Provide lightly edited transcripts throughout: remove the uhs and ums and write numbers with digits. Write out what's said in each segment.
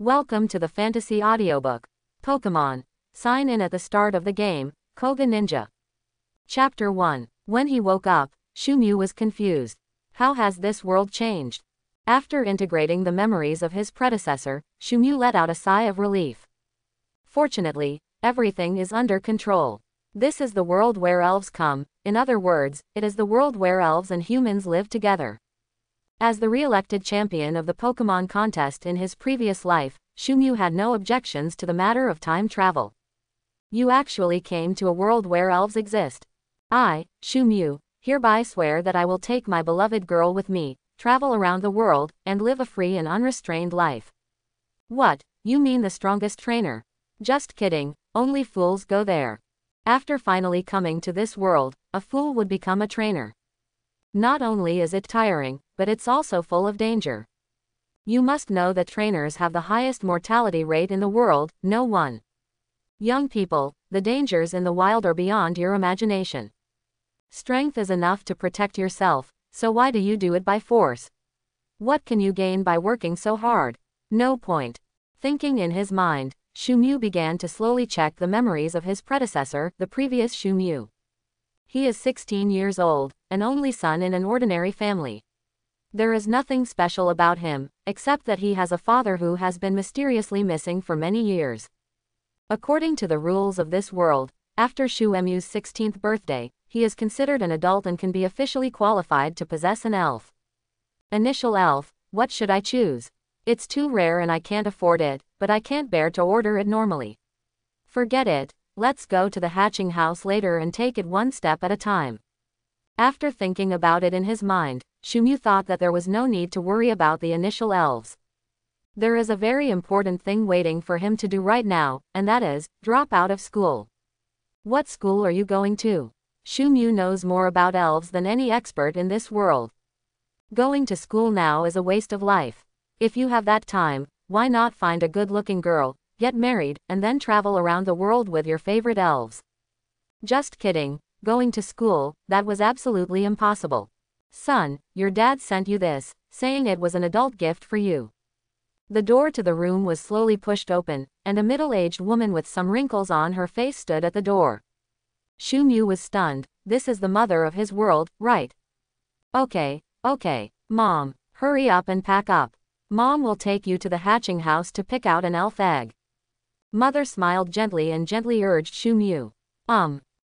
Welcome to the fantasy audiobook. Pokemon. Sign in at the start of the game, Koga Ninja. Chapter 1. When he woke up, Shumu was confused. How has this world changed? After integrating the memories of his predecessor, Shumu let out a sigh of relief. Fortunately, everything is under control. This is the world where elves come, in other words, it is the world where elves and humans live together. As the re-elected champion of the Pokemon contest in his previous life, Shumu had no objections to the matter of time travel. You actually came to a world where elves exist. I, Shumu, hereby swear that I will take my beloved girl with me, travel around the world, and live a free and unrestrained life. What, you mean the strongest trainer? Just kidding, only fools go there. After finally coming to this world, a fool would become a trainer. Not only is it tiring, but it's also full of danger. You must know that trainers have the highest mortality rate in the world, no one. Young people, the dangers in the wild are beyond your imagination. Strength is enough to protect yourself, so why do you do it by force? What can you gain by working so hard? No point. Thinking in his mind, Shumu began to slowly check the memories of his predecessor, the previous Shumu. He is 16 years old, an only son in an ordinary family. There is nothing special about him, except that he has a father who has been mysteriously missing for many years. According to the rules of this world, after Shumu's 16th birthday, he is considered an adult and can be officially qualified to possess an elf. Initial elf, what should I choose? It's too rare and I can't afford it, but I can't bear to order it normally. Forget it. Let's go to the hatching house later and take it one step at a time. After thinking about it in his mind, Shumu thought that there was no need to worry about the initial elves. There is a very important thing waiting for him to do right now, and that is, drop out of school. What school are you going to? Shumu knows more about elves than any expert in this world. Going to school now is a waste of life. If you have that time, why not find a good-looking girl, get married, and then travel around the world with your favorite elves? Just kidding, going to school, that was absolutely impossible. Son, your dad sent you this, saying it was an adult gift for you. The door to the room was slowly pushed open, and a middle-aged woman with some wrinkles on her face stood at the door. Shumu was stunned. This is the mother of his world, right? Okay, Mom, hurry up and pack up. Mom will take you to the hatching house to pick out an elf egg. Mother smiled gently and gently urged Shumu.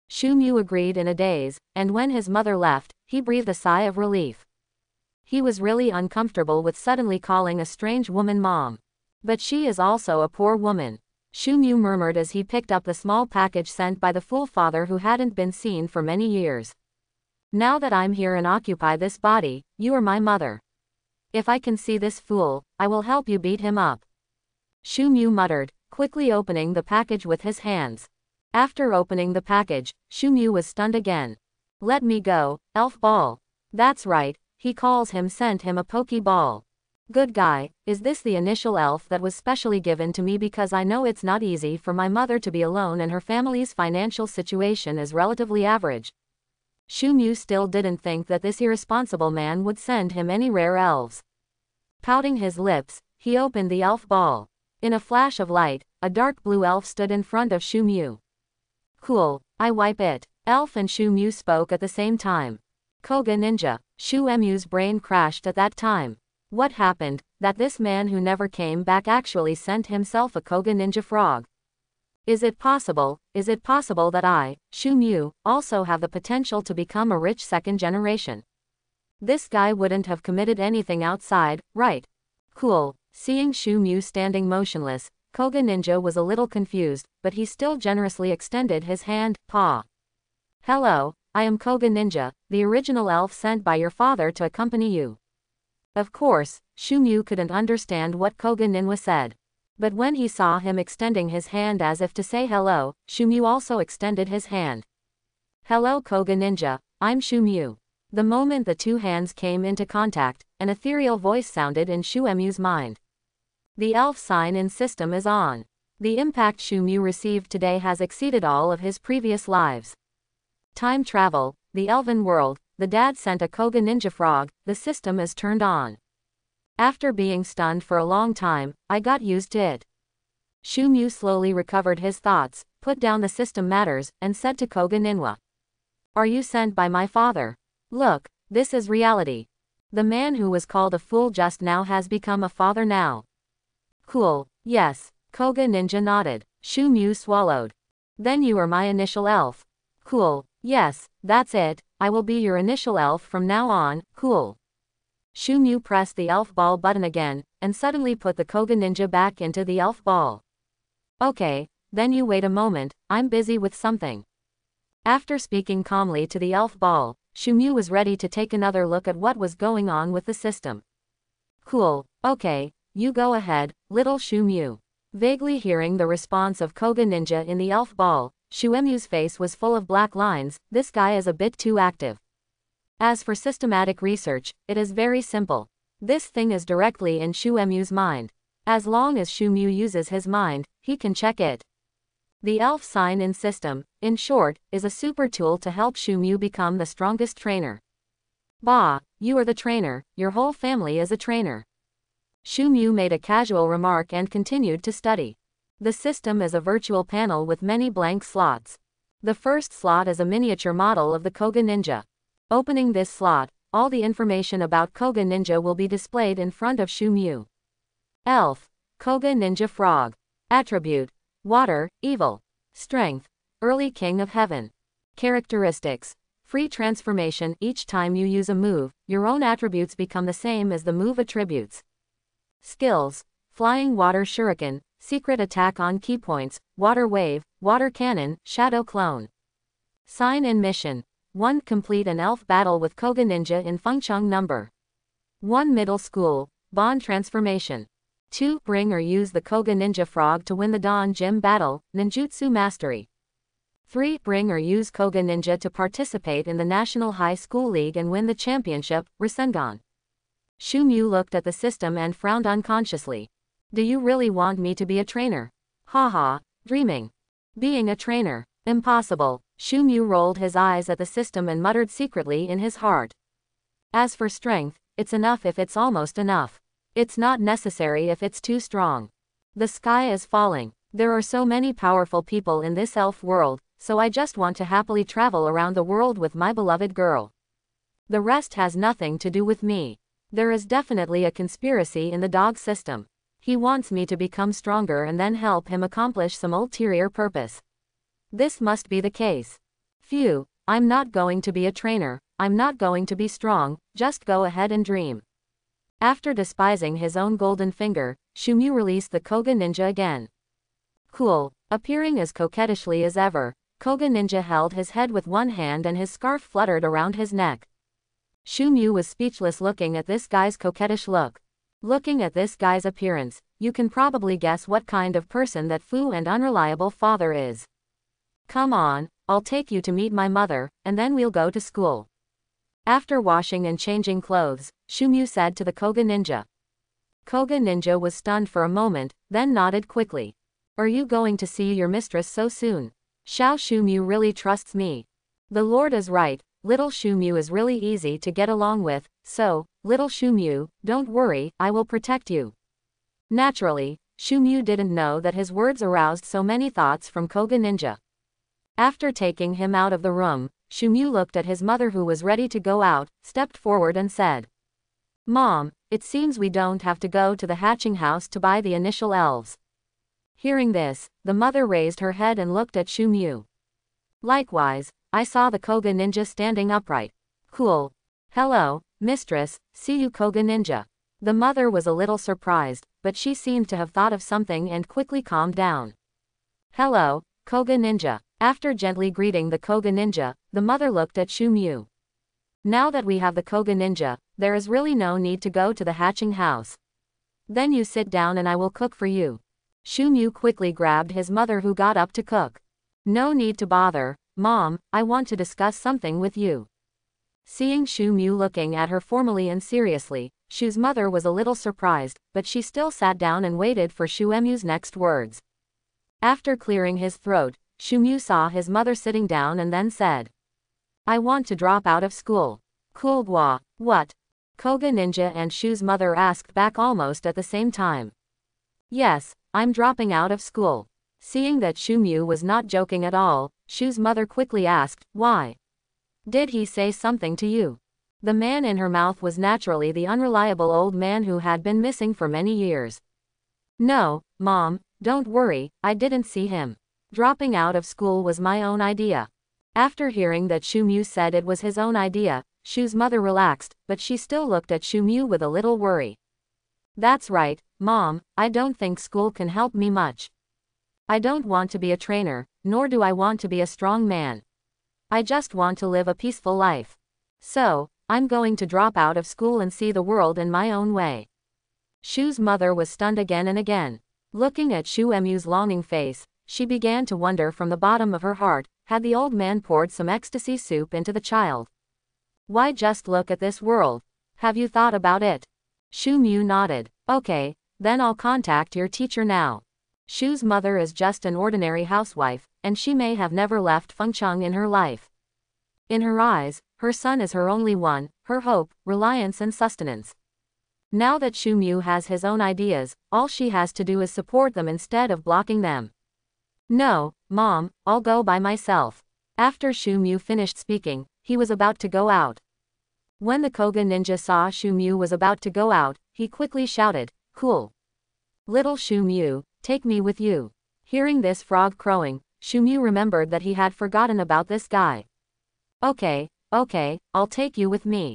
Shumu agreed in a daze, and when his mother left, he breathed a sigh of relief. He was really uncomfortable with suddenly calling a strange woman mom. But she is also a poor woman. Shumu murmured as he picked up the small package sent by the fool father who hadn't been seen for many years. Now that I'm here and occupy this body, you are my mother. If I can see this fool, I will help you beat him up. Shumu muttered, quickly opening the package with his hands. After opening the package, Shumu was stunned again. Let me go, elf ball. That's right, he calls him sent him a Pokeball. Good guy, is this the initial elf that was specially given to me because I know it's not easy for my mother to be alone and her family's financial situation is relatively average. Shumu still didn't think that this irresponsible man would send him any rare elves. Pouting his lips, he opened the elf ball. In a flash of light, a dark blue elf stood in front of Shumu. Cool, I wipe it. Elf and Shumu spoke at the same time. Koga Ninja. Shumu's brain crashed at that time. What happened, that this man who never came back actually sent himself a Koga Ninja frog? Is it possible that I, Shumu, also have the potential to become a rich second generation? This guy wouldn't have committed anything outside, right? Cool. Seeing Shumu standing motionless, Koga Ninja was a little confused, but he still generously extended his hand, paw. Hello, I am Koga Ninja, the original elf sent by your father to accompany you. Of course, Shumu couldn't understand what Koga Ninja said. But when he saw him extending his hand as if to say hello, Shumu also extended his hand. Hello Koga Ninja, I'm Shumu. The moment the two hands came into contact, an ethereal voice sounded in Shumu's mind. The elf sign-in system is on. The impact Shumu received today has exceeded all of his previous lives. Time travel, the elven world, the dad sent a Koga Ninja frog, the system is turned on. After being stunned for a long time, I got used to it. Shu Mu slowly recovered his thoughts, put down the system matters, and said to Koga Ninja. Are you sent by my father? Look, this is reality. The man who was called a fool just now has become a father now. Cool, yes. Koga Ninja nodded. Shu Mu swallowed. Then you are my initial elf. Cool, yes, that's it, I will be your initial elf from now on, cool. Shu Mu pressed the elf ball button again, and suddenly put the Koga Ninja back into the elf ball. Okay, then you wait a moment, I'm busy with something. After speaking calmly to the elf ball, Shu Mu was ready to take another look at what was going on with the system. Cool, okay, you go ahead, little Shu Mu. Vaguely hearing the response of Koga Ninja in the elf ball, Shu Mu's face was full of black lines. This guy is a bit too active. As for systematic research, it is very simple. This thing is directly in Shu Mu's mind. As long as Shu Mu uses his mind, he can check it. The elf sign-in system, in short, is a super tool to help Shu Mu become the strongest trainer. Bah, you are the trainer, your whole family is a trainer. Shu Mu made a casual remark and continued to study. The system is a virtual panel with many blank slots. The first slot is a miniature model of the Koga Ninja. Opening this slot, all the information about Koga Ninja will be displayed in front of Shu Mu. Elf, Koga Ninja Frog. Attribute, Water, Evil. Strength, Early King of Heaven. Characteristics, Free transformation. Each time you use a move, your own attributes become the same as the move attributes. Skills, Flying Water Shuriken, Secret Attack on Keypoints, Water Wave, Water Cannon, Shadow Clone. Sign-in mission. 1. Complete an elf battle with Koga Ninja in Fengcheng number 1 middle school, Bond transformation. 2. Bring or use the Koga Ninja Frog to win the Dawn Gym battle, Ninjutsu Mastery. 3. Bring or use Koga Ninja to participate in the National High School League and win the championship, Rasengan. Shu Mu looked at the system and frowned unconsciously. Do you really want me to be a trainer? Haha, dreaming. Being a trainer. Impossible. Shu Mu rolled his eyes at the system and muttered secretly in his heart. As for strength, it's enough if it's almost enough. It's not necessary if it's too strong. The sky is falling. There are so many powerful people in this elf world, so I just want to happily travel around the world with my beloved girl. The rest has nothing to do with me. There is definitely a conspiracy in the dog system. He wants me to become stronger and then help him accomplish some ulterior purpose. This must be the case. Phew, I'm not going to be a trainer, I'm not going to be strong, just go ahead and dream. After despising his own golden finger, Shu Mu released the Koga Ninja again. Cool. Appearing as coquettishly as ever, Koga Ninja held his head with one hand and his scarf fluttered around his neck. Shu Mu was speechless looking at this guy's coquettish look. Looking at this guy's appearance, you can probably guess what kind of person that Fu and unreliable father is. Come on, I'll take you to meet my mother, and then we'll go to school. After washing and changing clothes, Shu Mu said to the Koga Ninja. Koga Ninja was stunned for a moment, then nodded quickly. Are you going to see your mistress so soon? Xiao Shu Mu really trusts me. The Lord is right, little Shu Mu is really easy to get along with, so, little Shu Mu, don't worry, I will protect you. Naturally, Shu Mu didn't know that his words aroused so many thoughts from Koga Ninja. After taking him out of the room, Shu Mu looked at his mother who was ready to go out, stepped forward and said, Mom, it seems we don't have to go to the hatching house to buy the initial elves. Hearing this, the mother raised her head and looked at Shu Mu. Likewise, I saw the Koga Ninja standing upright. Cool. Hello, mistress, see you Koga Ninja. The mother was a little surprised, but she seemed to have thought of something and quickly calmed down. Hello, Koga Ninja. After gently greeting the Koga Ninja, the mother looked at Shu Mu. Now that we have the Koga Ninja, there is really no need to go to the hatching house. Then you sit down and I will cook for you. Shu Mu quickly grabbed his mother who got up to cook. No need to bother, Mom, I want to discuss something with you. Seeing Shu Mu looking at her formally and seriously, Shu's mother was a little surprised, but she still sat down and waited for Shu Mu's next words. After clearing his throat, Shu Mu saw his mother sitting down and then said, I want to drop out of school. Cool. What? Koga Ninja and Shu's mother asked back almost at the same time. Yes, I'm dropping out of school. Seeing that Shu Mu was not joking at all, Shu's mother quickly asked, why? Did he say something to you? The man in her mouth was naturally the unreliable old man who had been missing for many years. No, Mom, don't worry, I didn't see him. Dropping out of school was my own idea. After hearing that Shu Mu said it was his own idea, Shu's mother relaxed, but she still looked at Shu Mu with a little worry. That's right, Mom, I don't think school can help me much. I don't want to be a trainer, nor do I want to be a strong man. I just want to live a peaceful life. So, I'm going to drop out of school and see the world in my own way. Shu's mother was stunned again and again. Looking at Shu Mu's longing face, she began to wonder from the bottom of her heart, had the old man poured some ecstasy soup into the child? Why just look at this world? Have you thought about it? Shu Mu nodded. Okay, then I'll contact your teacher now. Shu's mother is just an ordinary housewife, and she may have never left Fengcheng in her life. In her eyes, her son is her only one, her hope, reliance and sustenance. Now that Shu Mu has his own ideas, all she has to do is support them instead of blocking them. No, Mom, I'll go by myself. After Shu Mu finished speaking, he was about to go out. When the Koga Ninja saw Shu Mu was about to go out, he quickly shouted, cool. Little Shu Mu, take me with you. Hearing this frog crowing, Shu Mu remembered that he had forgotten about this guy. Okay, I'll take you with me.